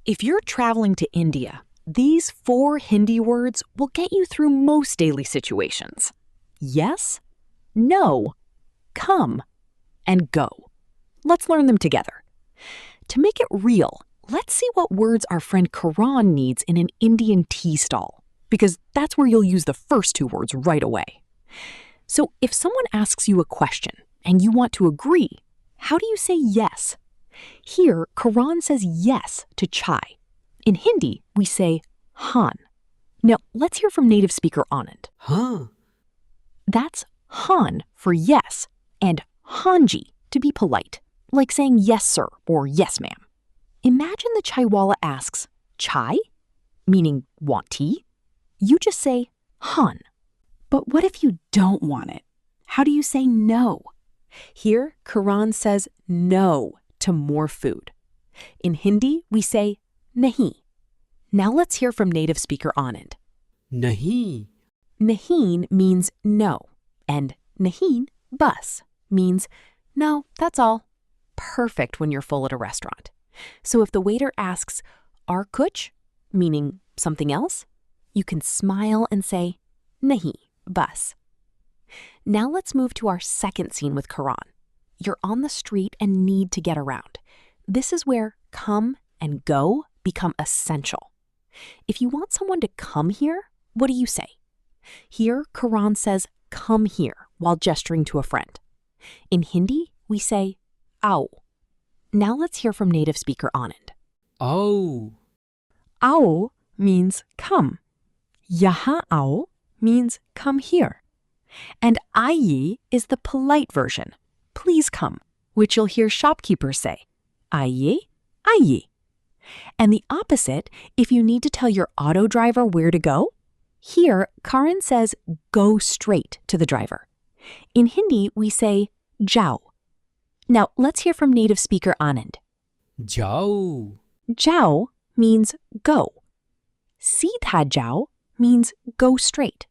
If you're traveling to India, these 4 Hindi words will get you through most daily situations. Yes, no, come, and go. Let's learn them together. To make it real, let's see what words our friend Karan needs in an Indian tea stall, because that's where you'll use the first 2 words right away. So if someone asks you a question and you want to agree, how do you say yes? Here, Karan says yes to chai. In Hindi, we say HAAN. Now, let's hear from native speaker Anand. Huh. That's HAAN for yes, and HAAN Ji to be polite, like saying yes sir or yes ma'am. Imagine the chaiwala asks, chai? Meaning want tea? You just say HAAN. But what if you don't want it? How do you say no? Here, Karan says no to more food. In Hindi, we say nahi. Now let's hear from native speaker Anand. Nahi. Nahin means no, and nahin, bus, means no, that's all. Perfect when you're full at a restaurant. So if the waiter asks, aur kuch, meaning something else, you can smile and say, nahi, bus. Now let's move to our second scene with Karan. You're on the street and need to get around. This is where come and go become essential. If you want someone to come here, what do you say? Here, Karan says, come here, while gesturing to a friend. In Hindi, we say, aao. Now let's hear from native speaker Anand. Oh. Aao means come. Yahan aao means come here. And AAIYE is the polite version, please come, which you'll hear shopkeepers say, AAIYE, AAIYE. And the opposite, if you need to tell your auto driver where to go, here Karan says go straight to the driver. In Hindi, we say jao. Now let's hear from native speaker Anand. Jao. Jao means go. SEEDHE JAO means go straight.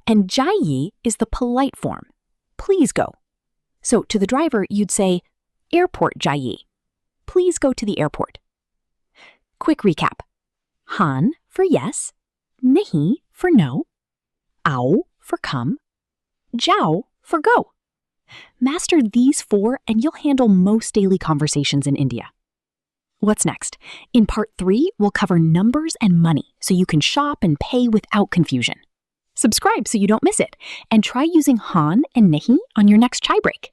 And jaiye is the polite form, please go. So to the driver, you'd say, airport jaiye, please go to the airport. Quick recap. HAAN for yes, nahi for no, aao for come, jao for go. Master these 4 and you'll handle most daily conversations in India. What's next? In part 3, we'll cover numbers and money so you can shop and pay without confusion. Subscribe so you don't miss it, and try using HAAN and nahi on your next chai break.